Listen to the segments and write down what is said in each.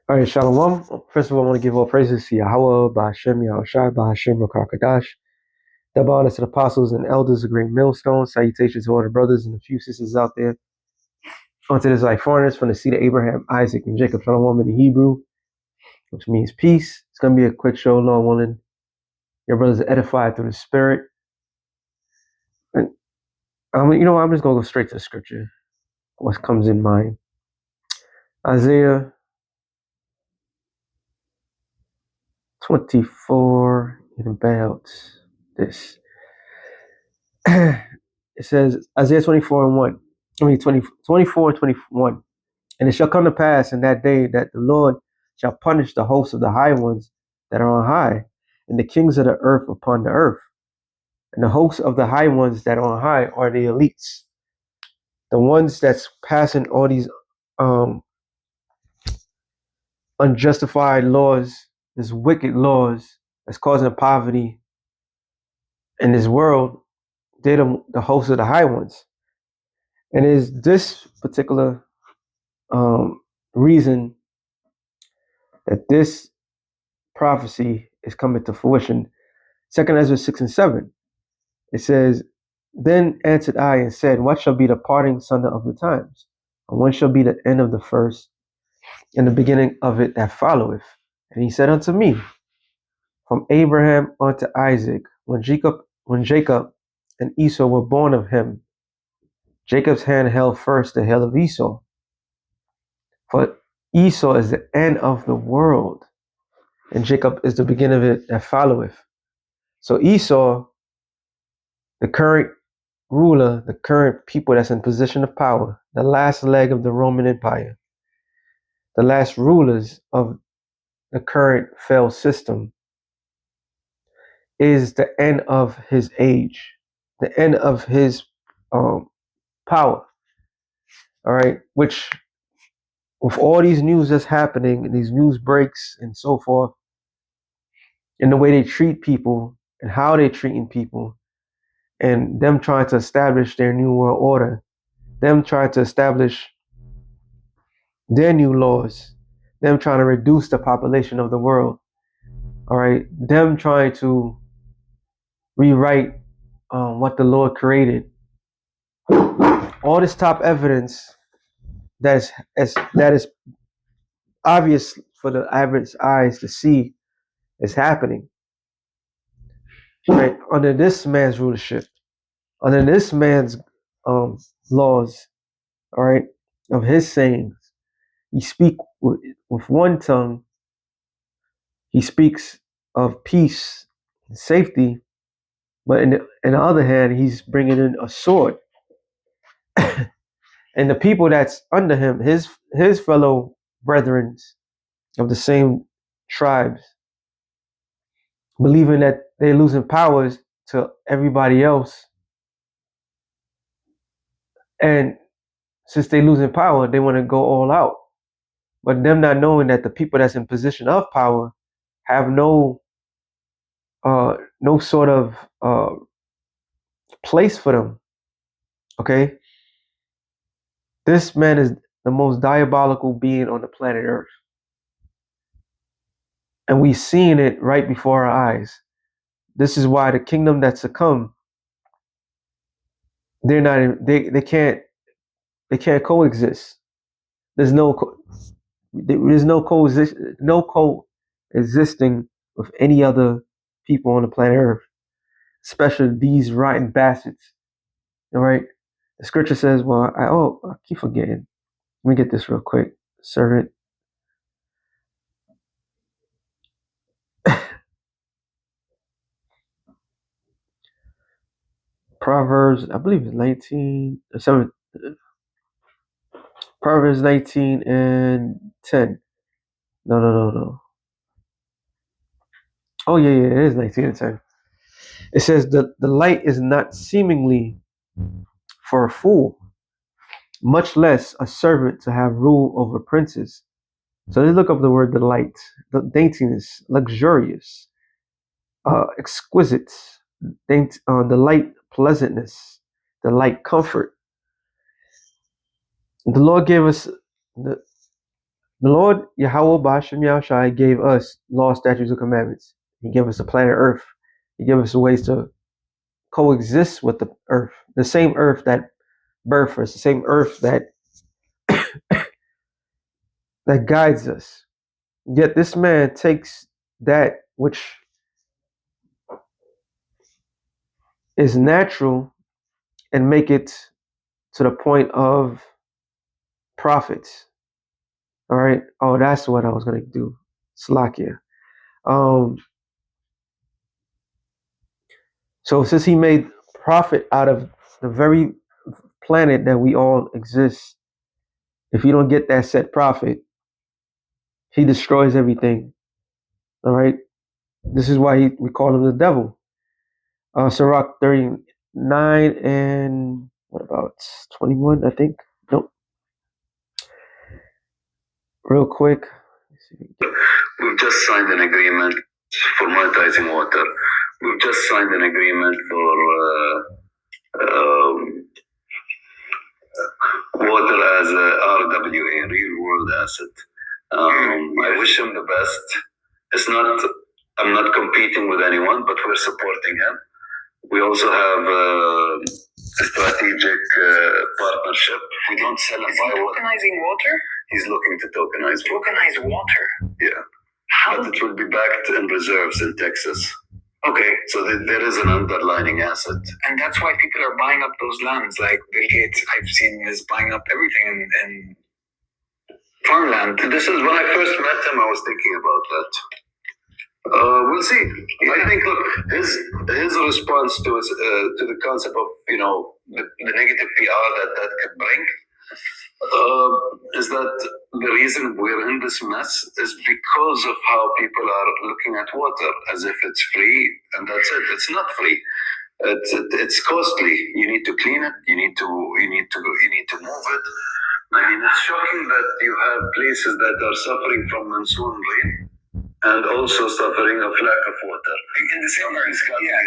All right, Shalom. First of all, I want to give all praises to Yahweh, Ba'ashem, Yahushai, Ba'ashem, Rakakadash. Double honors to the apostles and elders, a great millstone. Salutations to all the brothers and a few sisters out there. Onto this like foreigners from the seed of Abraham, Isaac, and Jacob. Shalom in the Hebrew, which means peace. It's going to be a quick show, Lord willing. Your brothers are edified through the Spirit. And I'm just going to go straight to the scripture. What comes in mind. Isaiah 24 and about this. It says, Isaiah 24 and 1. 24 and 21. And it shall come to pass in that day that the Lord shall punish the hosts of the high ones that are on high, and the kings of the earth upon the earth. And the hosts of the high ones that are on high are the elites, the ones that's passing all these unjustified laws, these wicked laws that's causing poverty in this world. They're the hosts of the high ones. And it is this particular reason that this prophecy is coming to fruition. 2 Ezra 6 and 7. It says, Then answered I and said, What shall be the parting sunder of the times? And when shall be the end of the first, and the beginning of it that followeth? And he said unto me, From Abraham unto Isaac, when Jacob and Esau were born of him, Jacob's hand held first the heel of Esau. For Esau is the end of the world, and Jacob is the beginning of it that followeth. So Esau, the current ruler, the current people that's in position of power, the last leg of the Roman Empire, the last rulers of the current failed system, is the end of his age, the end of his power. All right, which with all these news that's happening, and these news breaks and so forth, and the way they treat people and how they're treating people, and them trying to establish their new world order, them trying to establish their new laws, them trying to reduce the population of the world, all right, them trying to rewrite what the Lord created. All this top evidence that is obvious for the average eyes to see is happening, right, under this man's rulership, under this man's laws, all right, of his sayings. He speaks with one tongue. He speaks of peace and safety, but in the other hand, he's bringing in a sword. And the people that's under him, his fellow brethren of the same tribes, believing that they're losing powers to everybody else. And since they're losing power, they want to go all out. But them not knowing that the people that's in position of power have no sort of place for them. Okay? This man is the most diabolical being on the planet Earth. And we've seen it right before our eyes. This is why the kingdom that's to come, they can't coexist. There's no coexisting with any other people on the planet Earth, especially these rotten bastards. All right. The scripture says, well, I keep forgetting. Let me get this real quick. Servant. Proverbs, I believe it's 19, 7, Proverbs 19 and 10. No. Oh, yeah, it is 19 and 10. It says, the light is not seemingly for a fool, much less a servant to have rule over princes. So let's look up the word delight, the daintiness, luxurious, exquisite, delight, pleasantness, delight, comfort. The Lord gave us The Lord Yahweh Bashem Yahushai gave us law, statutes, and commandments. He gave us the planet Earth. He gave us ways to coexist with the Earth, the same Earth that birthed us, the same Earth that guides us. Yet this man takes that which is natural and make it to the point of profits. All right. Oh, that's what I was gonna do. Slakia. Um, so since he made profit out of the very planet that we all exist, if you don't get that set profit, he destroys everything. All right. This is why we call him the devil. Sirach 39 and what about 21, I think? Nope. Real quick. We've just signed an agreement for monetizing water. We've just signed an agreement for water as a RWA, real world asset. I wish him the best. It's not, I'm not competing with anyone, but we're supporting him. We also have a strategic partnership. We don't sell and buy water. Tokenizing water? He's looking to tokenize water. Tokenize water? Yeah. How? But it will be backed in reserves in Texas. Okay. So there is an underlying asset. And that's why people are buying up those lands. Like Bill Gates, I've seen is buying up everything in farmland. This is when I first met him, I was thinking about that. We'll see. I think, look, his response to the concept of the negative PR that could bring is that the reason we're in this mess is because of how people are looking at water as if it's free and that's it. It's not free. It's costly. You need to clean it. You need to move it. I mean, it's shocking that you have places that are suffering from monsoon rain and also suffering of lack of water in the same area. Yeah,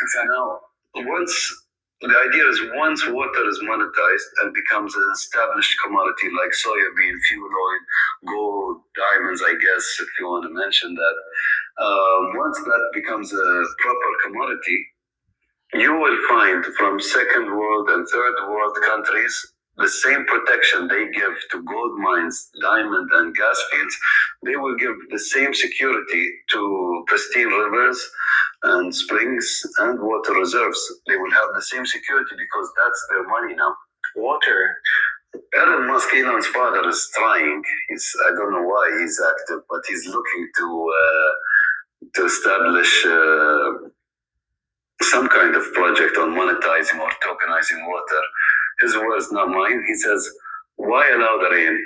exactly. Now, the idea is once water is monetized and becomes an established commodity like soybean, fuel oil, gold, diamonds, I guess, if you want to mention that, once that becomes a proper commodity, you will find from second world and third world countries the same protection they give to gold mines, diamond, and gas fields. They will give the same security to pristine rivers and springs and water reserves. They will have the same security because that's their money now. Water. Elon Musk, Elon's father, is trying. I don't know why he's active, but he's looking to establish some kind of project on monetizing or tokenizing water. His words, not mine. He says, why allow the rain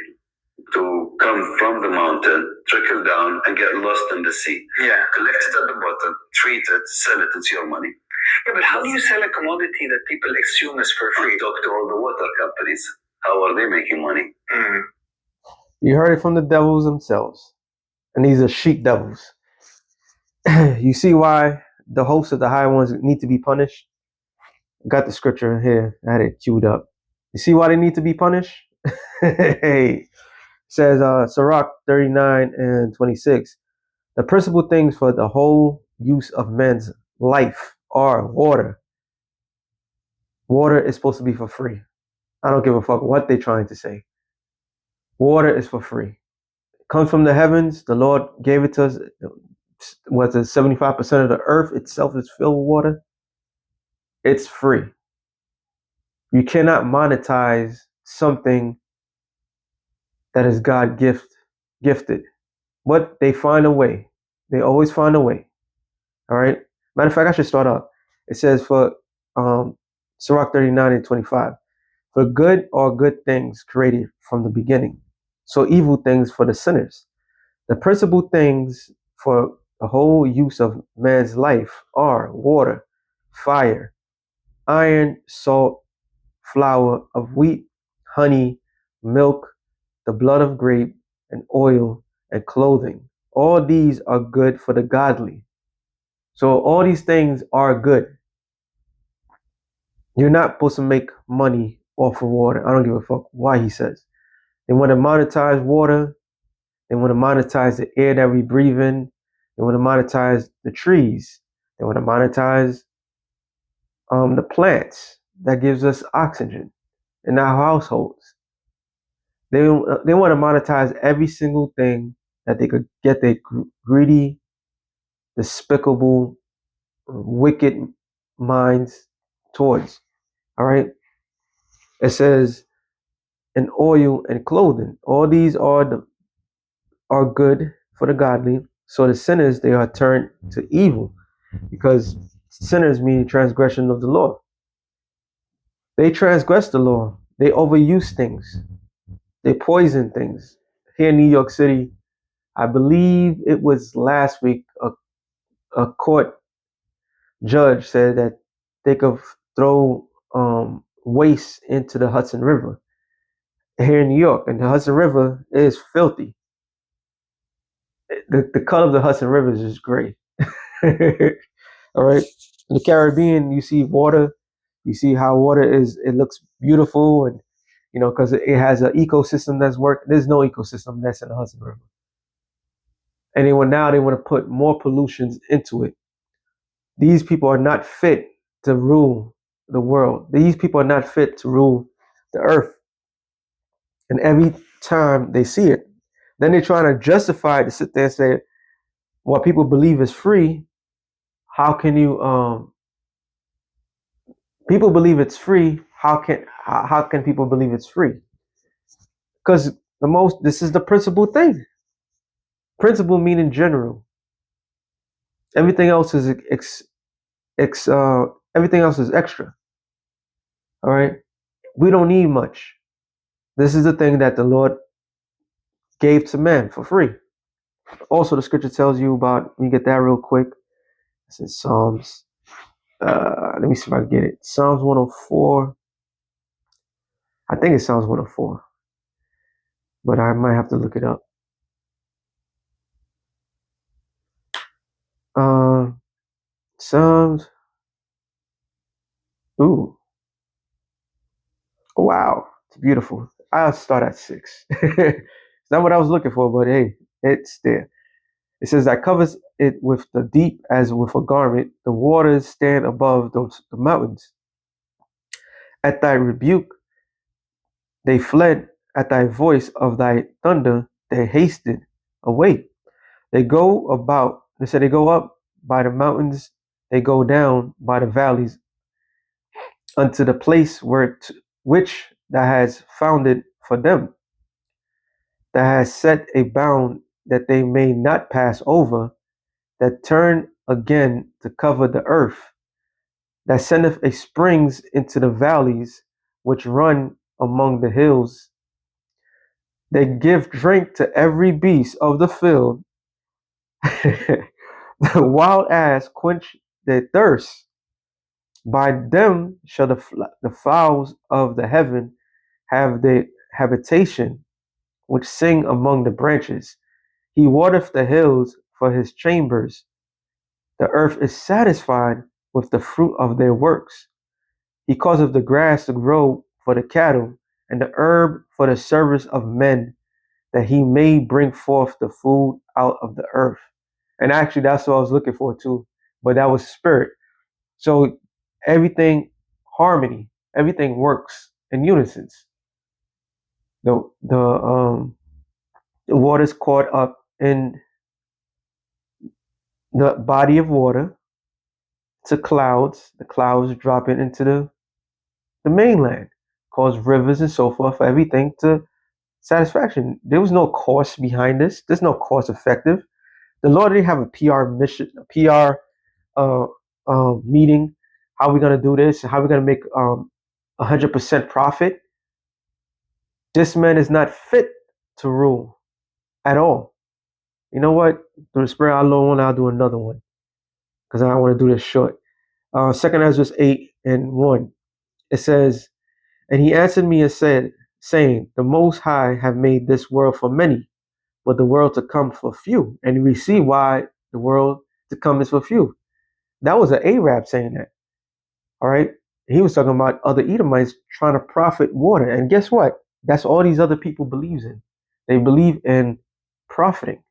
to come from the mountain, trickle down, and get lost in the sea? Yeah. Collect it at the bottom, treat it, sell it, it's your money. Yeah, but how do you sell a commodity that people assume is for free? Talk to all the water companies. How are they making money? Mm. You heard it from the devils themselves. And these are sheep devils. You see why the hosts of the high ones need to be punished? Got the scripture in here. I had it queued up. You see why they need to be punished? Hey, says Sirach 39 and 26. The principal things for the whole use of men's life are water. Water is supposed to be for free. I don't give a fuck what they're trying to say. Water is for free. It comes from the heavens. The Lord gave it to us. What's it? 75% of the earth itself is filled with water. It's free. You cannot monetize something that is God gifted. But they find a way. They always find a way. All right. Matter of fact, I should start off. It says for Sirach 39 and 25. For good are good things created from the beginning. So evil things for the sinners. The principal things for the whole use of man's life are water, fire, iron, salt, flour of wheat, honey, milk, the blood of grape, and oil, and clothing. All these are good for the godly. So all these things are good. You're not supposed to make money off of water. I don't give a fuck why he says. They want to monetize water. They want to monetize the air that we breathe in. They want to monetize the trees. They want to monetize the plants that gives us oxygen in our households. They want to monetize every single thing that they could get their greedy, despicable, wicked minds towards. All right. It says, and oil and clothing. All these are good for the godly. So the sinners they are turned to evil because sinners mean transgression of the law. They transgress the law. They overuse things. They poison things. Here in New York City, I believe it was last week, a court judge said that they could throw waste into the Hudson River here in New York, and the Hudson River is filthy. The color of the Hudson River is just gray. All right. In the Caribbean, you see water. You see how water is. It looks beautiful, and because it has an ecosystem that's working. There's no ecosystem that's in the Hudson River. And now they want to put more pollutions into it. These people are not fit to rule the world. These people are not fit to rule the earth. And every time they see it, then they're trying to justify it to sit there and say, what people believe is free. How can you people believe it's free? How can people believe it's free? Because this is the principal thing. Principle meaning general. Everything else is everything else is extra. All right. We don't need much. This is the thing that the Lord gave to man for free. Also, the scripture tells you about. Let me get that real quick. This is Psalms. Let me see if I can get it. Psalms 104. I think it's Psalms 104, but I might have to look it up. Psalms. Ooh, wow, it's beautiful. I'll start at 6. It's not what I was looking for, but hey, it's there. It says that covers it with the deep as with a garment. The waters stand above the mountains. At thy rebuke, they fled. At thy voice of thy thunder, they hasted away. They go about. They said they go up by the mountains. They go down by the valleys unto the place which thou hast founded for them, that has set a bound that they may not pass over, that turn again to cover the earth, that sendeth a springs into the valleys which run among the hills. They give drink to every beast of the field. The wild ass quench their thirst. By them shall the fowls of the heaven have their habitation, which sing among the branches. He watereth the hills for his chambers. The earth is satisfied with the fruit of their works. He causeth the grass to grow for the cattle, and the herb for the service of men, that he may bring forth the food out of the earth. And actually, that's what I was looking for too. But that was spirit. So everything, harmony, everything works in unison. The water's caught up in the body of water to clouds. The clouds dropping into the mainland, cause rivers and so forth for everything to satisfaction. There was no cost behind this. There's no cost effective. The Lord didn't have a PR mission, a PR meeting. How we gonna do this? How we gonna make 100% profit? This man is not fit to rule at all. You know what? Through the spirit alone, I'll do another one because I want to do this short. Second Ezra 8:1. It says, and he answered me and said, saying, the Most High have made this world for many, but the world to come for few. And we see why the world to come is for few. That was an Arab saying that. All right. He was talking about other Edomites trying to profit water. And guess what? That's all these other people believes in. They believe in profiting.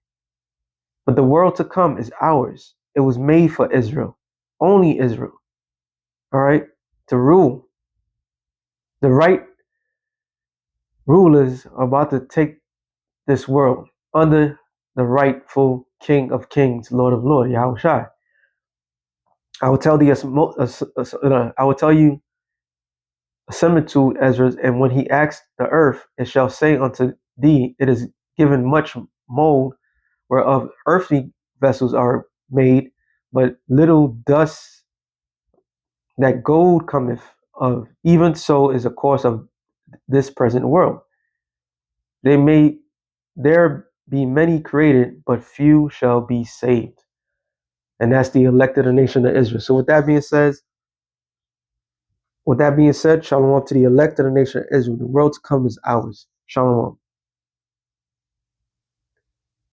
But the world to come is ours. It was made for Israel, only Israel. All right, to rule. The right rulers are about to take this world under the rightful King of Kings, Lord of Lords, Yahushua. I will tell thee, I will tell you a similitude, Ezra, and when he asked the earth, it shall say unto thee, it is given much mold, whereof earthly vessels are made, but little dust that gold cometh of. Even so is the course of this present world. They may there be many created, but few shall be saved. And that's the elected of the nation of Israel. So with that being said, shalom to the elect of the nation of Israel. The world to come is ours. Shalom.